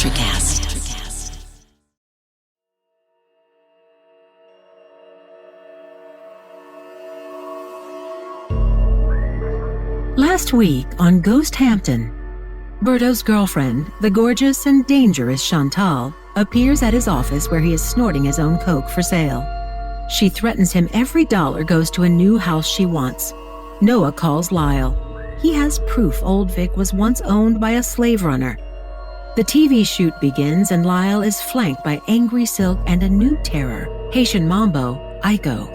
Electrocast. Last week on Ghost Hampton, Berto's girlfriend, the gorgeous and dangerous Chantal, appears at his office where he is snorting his own coke for sale. She threatens him every dollar goes to a new house she wants. Noah calls Lyle. He has proof Old Vic was once owned by a slave runner. The TV shoot begins and Lyle is flanked by Angry Silk and a new terror, Haitian Mambo, Iko.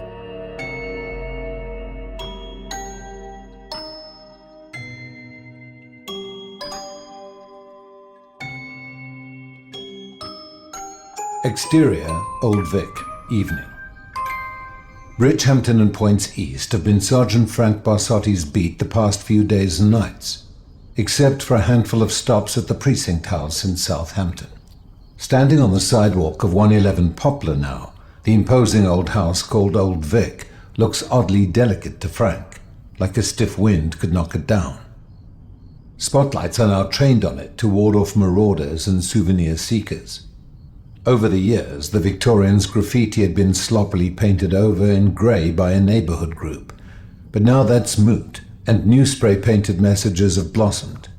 Exterior, Old Vic, evening. Bridgehampton and points east have been Sergeant Frank Barsotti's beat the past few days and nights, except for a handful of stops at the precinct house in Southampton. Standing on the sidewalk of 111 Poplar now, the imposing old house called Old Vic looks oddly delicate to Frank, like a stiff wind could knock it down. Spotlights are now trained on it to ward off marauders and souvenir seekers. Over the years, the Victorians' graffiti had been sloppily painted over in grey by a neighbourhood group, but now that's moot, and new spray-painted messages have blossomed.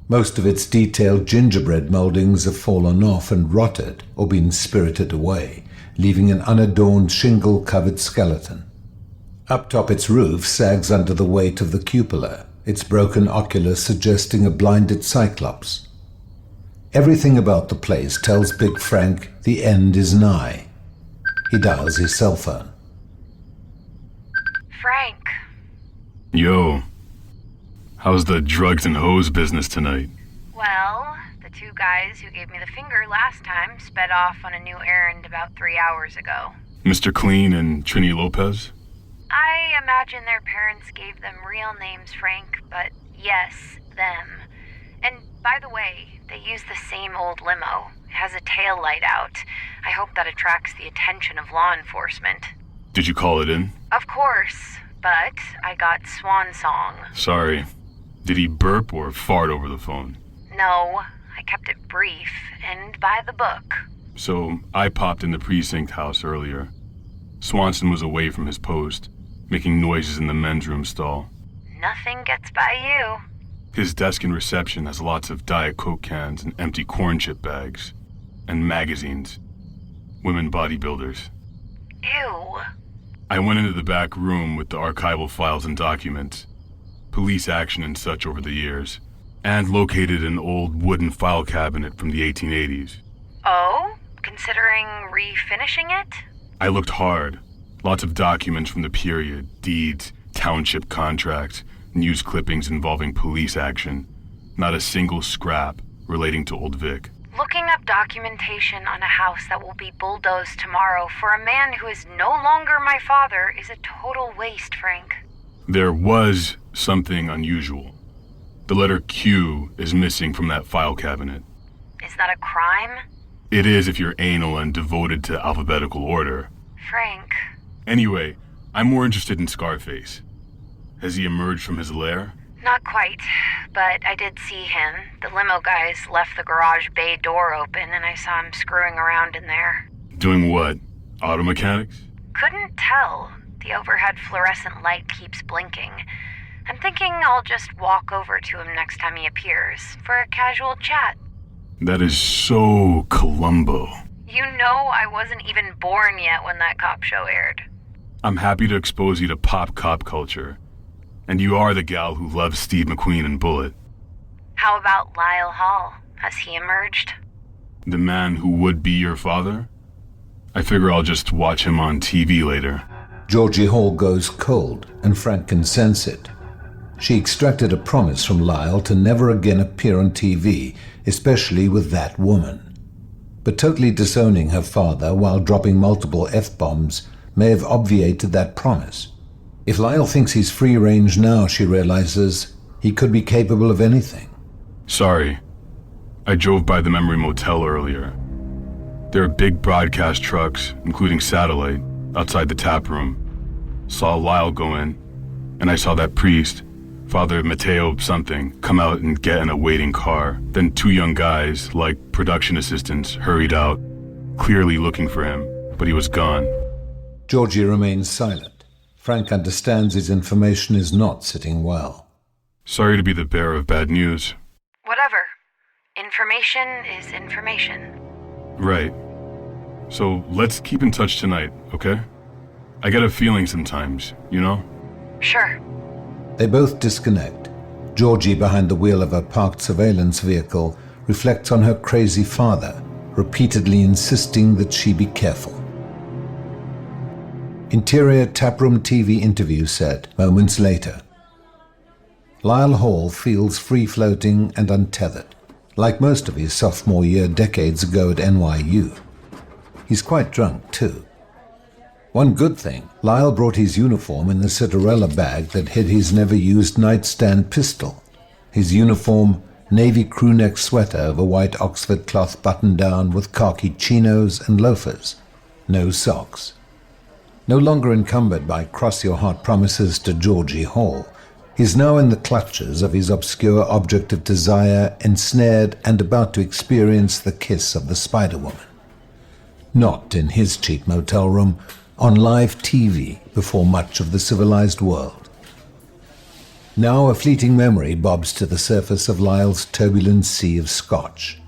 Most of its detailed gingerbread mouldings have fallen off and rotted or been spirited away, leaving an unadorned shingle-covered skeleton. Up top its roof sags under the weight of the cupola, its broken oculus suggesting a blinded cyclops. Everything about the place tells Big Frank the end is nigh. He dials his cell phone. Frank. Yo. How's the drugs and hose business tonight? Well, the two guys who gave me the finger last time sped off on a new errand about 3 hours ago. Mr. Clean and Trini Lopez? I imagine their parents gave them real names, Frank, but yes, them. And by the way, they use the same old limo. It has a tail light out. I hope that attracts the attention of law enforcement. Did you call it in? Of course, but I got Swanson. Sorry. Did he burp or fart over the phone? No, I kept it brief and by the book. So I popped in the precinct house earlier. Swanson was away from his post, making noises in the men's room stall. Nothing gets by you. His desk in reception has lots of Diet Coke cans and empty corn chip bags. And magazines. Women bodybuilders. Ew. I went into the back room with the archival files and documents, police action and such over the years, and located an old wooden file cabinet from the 1880s. Oh? Considering refinishing it? I looked hard. Lots of documents from the period, deeds, township contracts, news clippings involving police action. Not a single scrap relating to Old Vic. Looking up documentation on a house that will be bulldozed tomorrow for a man who is no longer my father is a total waste, Frank. There was something unusual. The letter Q is missing from that file cabinet. Is that a crime? It is if you're anal and devoted to alphabetical order. Frank. Anyway, I'm more interested in Scarface. Has he emerged from his lair? Not quite, but I did see him. The limo guys left the garage bay door open and I saw him screwing around in there. Doing what? Auto mechanics? Couldn't tell. The overhead fluorescent light keeps blinking. I'm thinking I'll just walk over to him next time he appears for a casual chat. That is so Columbo. You know I wasn't even born yet when that cop show aired. I'm happy to expose you to pop cop culture. And you are the gal who loves Steve McQueen and Bullet. How about Lyle Hall? Has he emerged? The man who would be your father? I figure I'll just watch him on TV later. Georgie Hall goes cold, and Frank can sense it. She extracted a promise from Lyle to never again appear on TV, especially with that woman. But totally disowning her father while dropping multiple F-bombs may have obviated that promise. If Lyle thinks he's free range now, she realizes he could be capable of anything. Sorry. I drove by the Memory Motel earlier. There are big broadcast trucks, including satellite, outside the tap room. Saw Lyle go in, and I saw that priest, Father Mateo something, come out and get in a waiting car. Then 2 young guys, like production assistants, hurried out, clearly looking for him, but he was gone. Georgie remains silent. Frank understands his information is not sitting well. Sorry to be the bearer of bad news. Whatever. Information is information. Right. So let's keep in touch tonight, okay? I get a feeling sometimes, you know? Sure. They both disconnect. Georgie, behind the wheel of a parked surveillance vehicle, reflects on her crazy father, repeatedly insisting that she be careful. Interior taproom TV interview set moments later. Lyle Hall feels free-floating and untethered, like most of his sophomore year decades ago at NYU. He's quite drunk, too. One good thing, Lyle brought his uniform in the Cinderella bag that hid his never-used nightstand pistol. His uniform, navy crewneck sweater over white Oxford cloth button-down with khaki chinos and loafers. No socks. No longer encumbered by cross-your-heart promises to Georgie Hall, he's now in the clutches of his obscure object of desire, ensnared and about to experience the kiss of the Spider-Woman. Not in his cheap motel room, on live TV before much of the civilized world. Now a fleeting memory bobs to the surface of Lyle's turbulent sea of Scotch.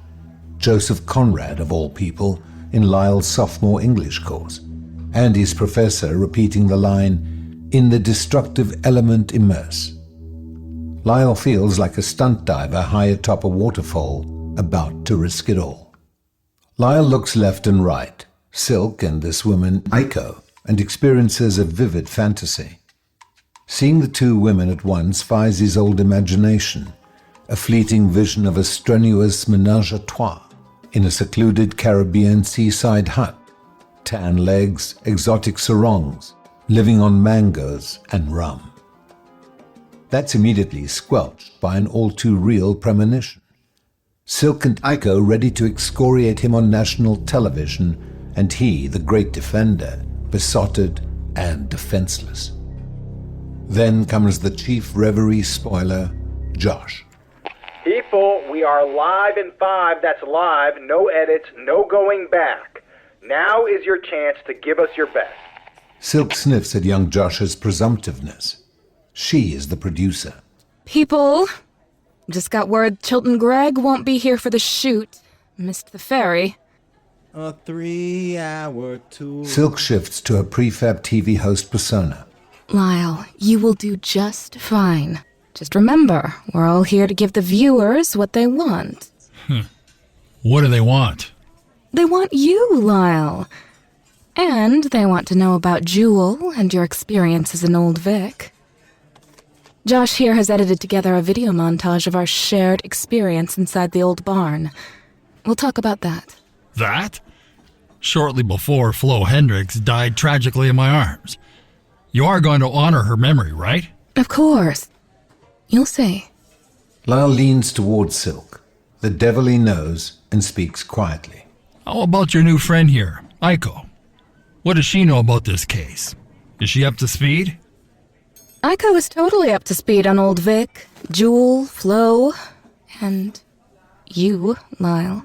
Joseph Conrad, of all people, in Lyle's sophomore English course, and his professor repeating the line, "In the destructive element immerse." Lyle feels like a stunt diver high atop a waterfall, about to risk it all. Lyle looks left and right, Silk and this woman, Aiko, and experiences a vivid fantasy. Seeing the 2 women at once fies his old imagination, a fleeting vision of a strenuous ménage à trois in a secluded Caribbean seaside hut, tan legs, exotic sarongs, living on mangoes and rum. That's immediately squelched by an all-too-real premonition. Silk and Aiko ready to excoriate him on national television, and he, the great defender, besotted and defenseless. Then comes the chief reverie spoiler, Josh. People, we are live in 5, that's live, no edits, no going back. Now is your chance to give us your best. Silk sniffs at young Josh's presumptiveness. She is the producer. People, just got word Chilton Gregg won't be here for the shoot. Missed the ferry. A 3-hour tour. Silk shifts to her prefab TV host persona. Lyle, you will do just fine. Just remember, we're all here to give the viewers what they want. What do they want? They want you, Lyle. And they want to know about Jewel and your experiences in Old Vic. Josh here has edited together a video montage of our shared experience inside the old barn. We'll talk about that. That? Shortly before Flo Hendricks died tragically in my arms. You are going to honor her memory, right? Of course. You'll see. Lyle leans towards Silk, the devil he knows, and speaks quietly. How about your new friend here, Aiko? What does she know about this case? Is she up to speed? Aiko is totally up to speed on Old Vic, Jewel, Flo, and you, Lyle.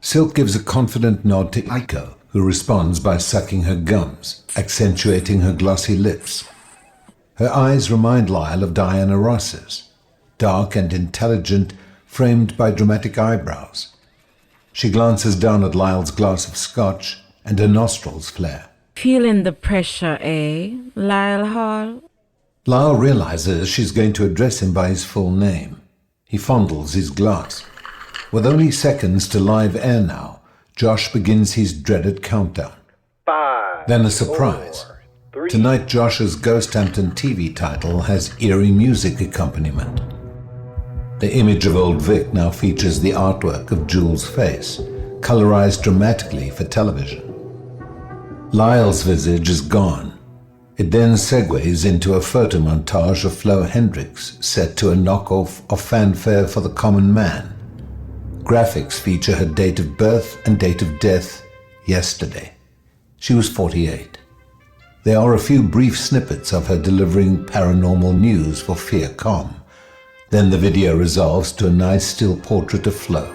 Silk gives a confident nod to Aiko, who responds by sucking her gums, accentuating her glossy lips. Her eyes remind Lyle of Diana Ross's, dark and intelligent, framed by dramatic eyebrows. She glances down at Lyle's glass of scotch, and her nostrils flare. Feeling the pressure, eh, Lyle Hall? Lyle realizes she's going to address him by his full name. He fondles his glass. With only seconds to live air now, Josh begins his dreaded countdown. 5. Then a surprise. 4, 3. Tonight Josh's Ghost Hampton TV title has eerie music accompaniment. The image of Old Vic now features the artwork of Jules' face, colorized dramatically for television. Lyle's visage is gone. It then segues into a photo montage of Flo Hendricks set to a knockoff of Fanfare for the Common Man. Graphics feature her date of birth and date of death yesterday. She was 48. There are a few brief snippets of her delivering paranormal news for Fearcom. Then the video resolves to a nice still portrait of Flo.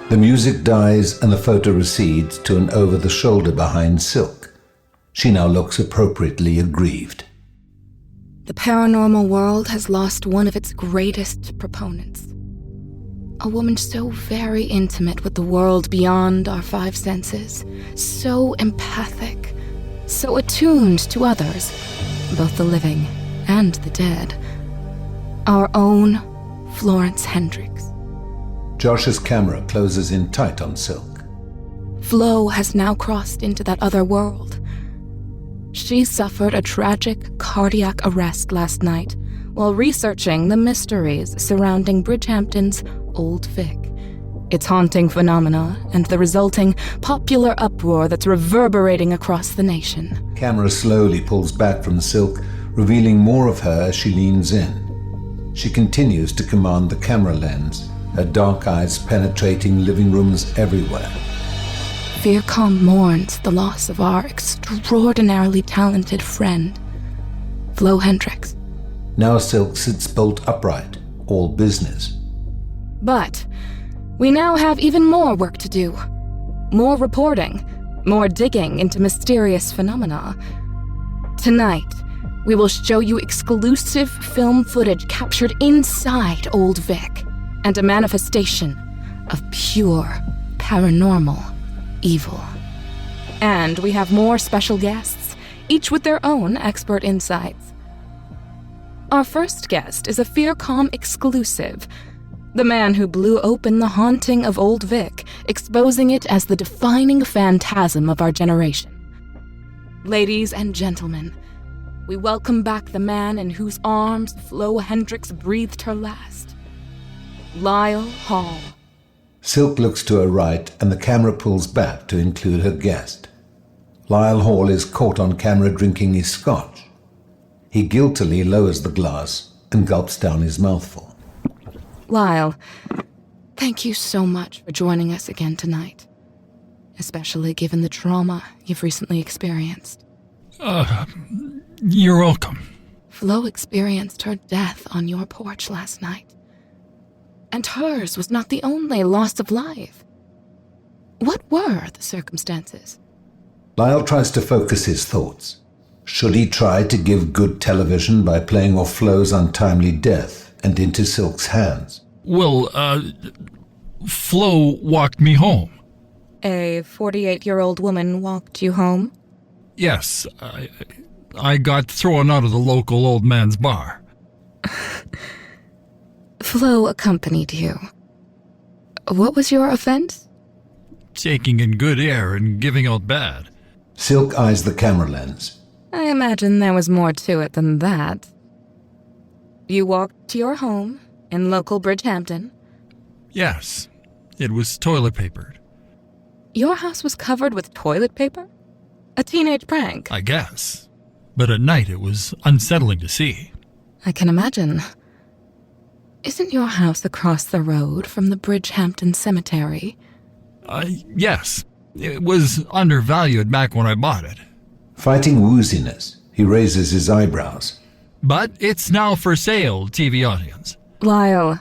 The music dies and the photo recedes to an over-the-shoulder behind Silk. She now looks appropriately aggrieved. The paranormal world has lost one of its greatest proponents. A woman so very intimate with the world beyond our five senses, so empathic, so attuned to others, both the living and the dead. Our own Florence Hendricks. Josh's camera closes in tight on Silk. Flo has now crossed into that other world. She suffered a tragic cardiac arrest last night while researching the mysteries surrounding Bridgehampton's Old Vic, its haunting phenomena, and the resulting popular uproar that's reverberating across the nation. Camera slowly pulls back from Silk, revealing more of her as she leans in. She continues to command the camera lens, her dark eyes penetrating living rooms everywhere. Fearcom mourns the loss of our extraordinarily talented friend, Flo Hendricks. Now Silk sits bolt upright, all business. But we now have even more work to do. More reporting, more digging into mysterious phenomena. Tonight, we will show you exclusive film footage captured inside Old Vic and a manifestation of pure paranormal evil. And we have more special guests, each with their own expert insights. Our first guest is a Fearcom exclusive, the man who blew open the haunting of Old Vic, exposing it as the defining phantasm of our generation. Ladies and gentlemen, we welcome back the man in whose arms Flo Hendricks breathed her last, Lyle Hall. Silk looks to her right and the camera pulls back to include her guest. Lyle Hall is caught on camera drinking his scotch. He guiltily lowers the glass and gulps down his mouthful. Lyle, thank you so much for joining us again tonight, especially given the trauma you've recently experienced. You're welcome. Flo experienced her death on your porch last night. And hers was not the only loss of life. What were the circumstances? Lyle tries to focus his thoughts. Should he try to give good television by playing off Flo's untimely death and into Silk's hands? Well, Flo walked me home. A 48-year-old woman walked you home? Yes, I got thrown out of the local old man's bar. Flo accompanied you. What was your offense? Taking in good air and giving out bad. Silk eyes the camera lens. I imagine there was more to it than that. You walked to your home in local Bridgehampton? Yes, it was toilet papered. Your house was covered with toilet paper? A teenage prank? I guess. But at night it was unsettling to see. I can imagine. Isn't your house across the road from the Bridgehampton Cemetery? Yes. It was undervalued back when I bought it. Fighting wooziness, he raises his eyebrows. But it's now for sale, TV audience. Lyle,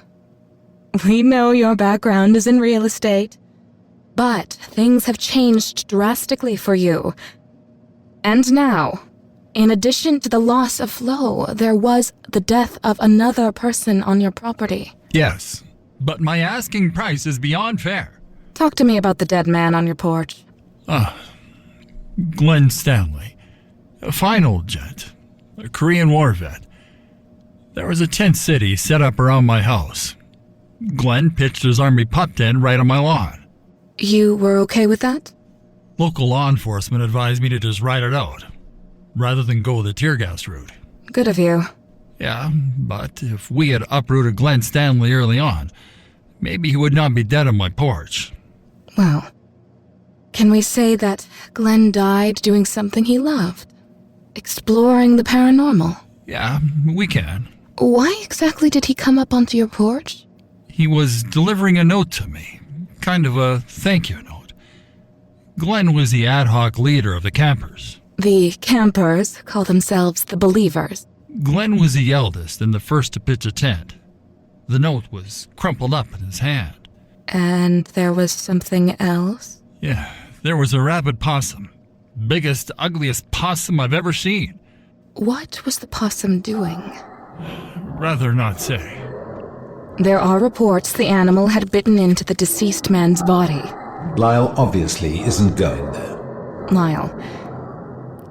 we know your background is in real estate, but things have changed drastically for you. And now, in addition to the loss of Flo, there was the death of another person on your property. Yes, but my asking price is beyond fair. Talk to me about the dead man on your porch. Glenn Stanley. A fine old gent. A Korean War vet. There was a tent city set up around my house. Glenn pitched his army pup tent right on my lawn. You were okay with that? Local law enforcement advised me to just ride it out, rather than go the tear gas route. Good of you. Yeah, but if we had uprooted Glenn Stanley early on, maybe he would not be dead on my porch. Well, can we say that Glenn died doing something he loved? Exploring the paranormal? Yeah, we can. Why exactly did he come up onto your porch? He was delivering a note to me, kind of a thank you note. Glenn was the ad hoc leader of the campers. The campers call themselves the Believers. Glenn was the eldest and the first to pitch a tent. The note was crumpled up in his hand. And there was something else? Yeah, there was a rabid possum. Biggest, ugliest possum I've ever seen. What was the possum doing? Rather not say. There are reports the animal had bitten into the deceased man's body. Lyle obviously isn't going there. Lyle,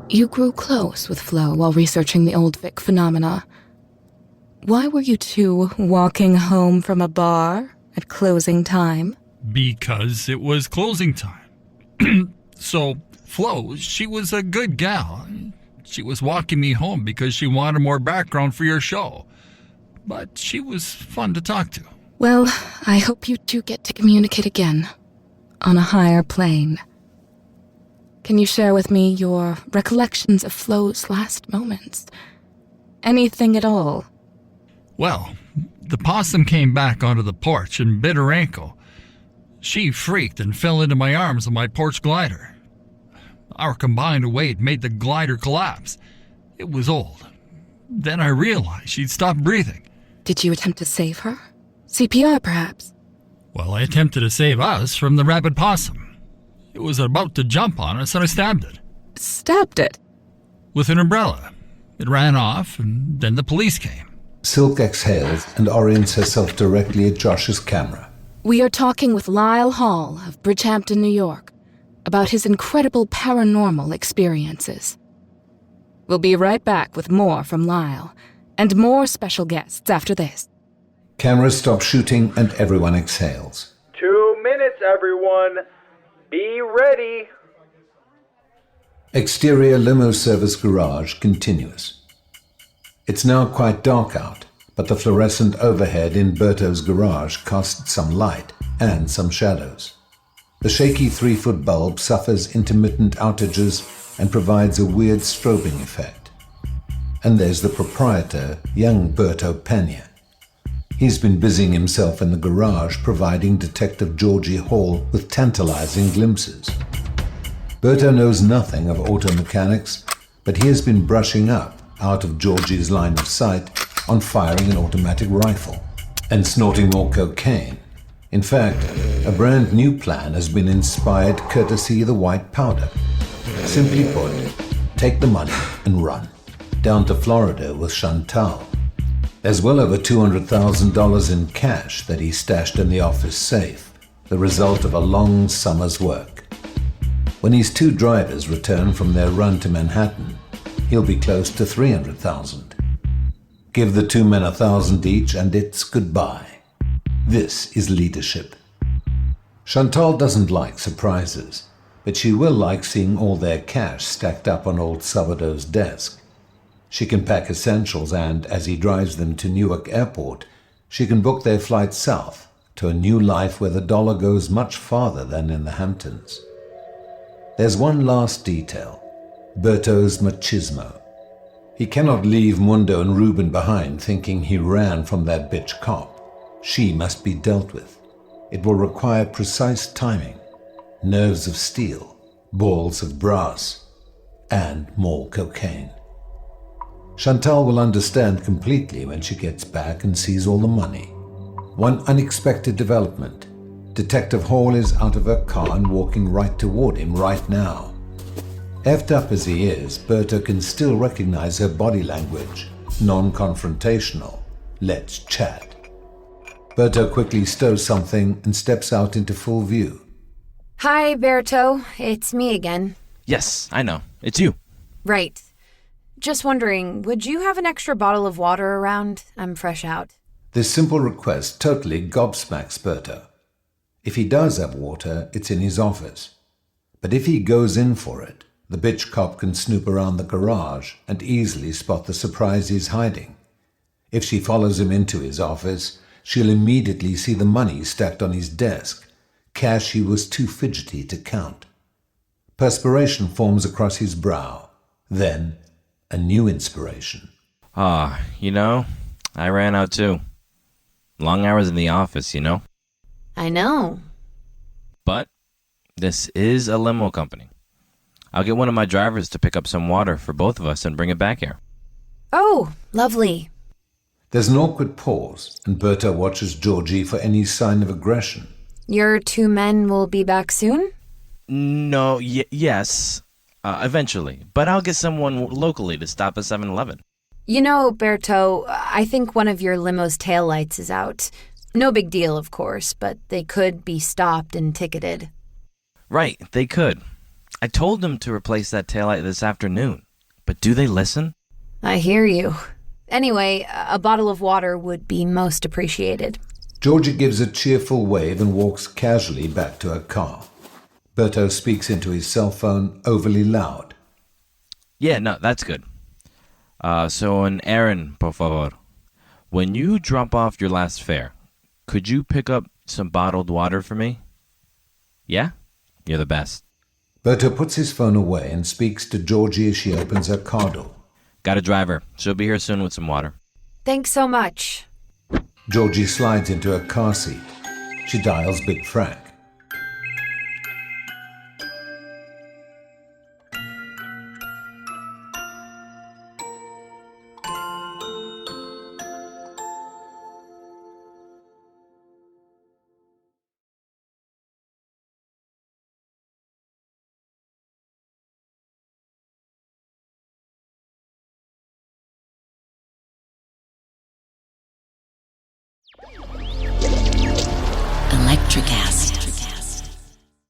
you grew close with Flo while researching the Old Vic phenomena. Why were you two walking home from a bar at closing time? Because it was closing time. So, Flo, she was a good gal. She was walking me home because she wanted more background for your show. But she was fun to talk to. Well, I hope you two get to communicate again, on a higher plane. Can you share with me your recollections of Flo's last moments? Anything at all? Well, the possum came back onto the porch and bit her ankle. She freaked and fell into my arms on my porch glider. Our combined weight made the glider collapse. It was old. Then I realized she'd stopped breathing. Did you attempt to save her? CPR, perhaps? Well, I attempted to save us from the rabid possum. It was about to jump on us and I stabbed it. Stabbed it? With an umbrella. It ran off and then the police came. Silk exhales and orients herself directly at Josh's camera. We are talking with Lyle Hall of Bridgehampton, New York, about his incredible paranormal experiences. We'll be right back with more from Lyle, and more special guests after this. Cameras stop shooting and everyone exhales. 2 minutes, everyone. Be ready. Exterior Limo Service garage continuous. It's now quite dark out, but the fluorescent overhead in Berto's garage casts some light and some shadows. The shaky 3-foot bulb suffers intermittent outages and provides a weird strobing effect. And there's the proprietor, young Berto Pena. He's been busying himself in the garage providing Detective Georgie Hall with tantalizing glimpses. Berto knows nothing of auto mechanics, but he has been brushing up out of Georgie's line of sight on firing an automatic rifle and snorting more cocaine. In fact, a brand new plan has been inspired courtesy of the white powder. Simply put, take the money and run. Down to Florida with Chantal. There's well over $200,000 in cash that he stashed in the office safe, the result of a long summer's work. When his two drivers return from their run to Manhattan, he'll be close to $300,000. Give the two men $1,000 each and it's goodbye. This is leadership. Chantal doesn't like surprises, but she will like seeing all their cash stacked up on old Sabado's desk. She can pack essentials and, as he drives them to Newark Airport, she can book their flight south to a new life where the dollar goes much farther than in the Hamptons. There's one last detail, Berto's machismo. He cannot leave Mundo and Ruben behind thinking he ran from that bitch cop. She must be dealt with. It will require precise timing, nerves of steel, balls of brass, and more cocaine. Chantal will understand completely when she gets back and sees all the money. One unexpected development. Detective Hall is out of her car and walking right toward him right now. Effed up as he is, Berto can still recognize her body language. Non-confrontational. Let's chat. Berto quickly stows something and steps out into full view. Hi, Berto. It's me again. Yes, I know. It's you. Right. Just wondering, would you have an extra bottle of water around? I'm fresh out. This simple request totally gobsmacks Berto. If he does have water, it's in his office. But if he goes in for it, the bitch cop can snoop around the garage and easily spot the surprise he's hiding. If she follows him into his office, she'll immediately see the money stacked on his desk, cash he was too fidgety to count. Perspiration forms across his brow. Then, a new inspiration. I ran out too. Long hours in the office, I know. But this is a limo company. I'll get one of my drivers to pick up some water for both of us and bring it back here. Oh, lovely. There's an awkward pause, and Berto watches Georgie for any sign of aggression. Your two men will be back soon? No, yes, eventually. But I'll get someone locally to stop at 7-Eleven. You know, Berto, I think one of your limo's taillights is out. No big deal, of course, but they could be stopped and ticketed. Right, they could. I told them to replace that taillight this afternoon. But do they listen? I hear you. Anyway, a bottle of water would be most appreciated. Georgie gives a cheerful wave and walks casually back to her car. Berto speaks into his cell phone overly loud. Yeah, no, that's good. So an errand, por favor. When you drop off your last fare, could you pick up some bottled water for me? Yeah? You're the best. Berto puts his phone away and speaks to Georgie as she opens her car door. Got a driver. She'll be here soon with some water. Thanks so much. Georgie slides into her car seat. She dials Big Frank. Electricast.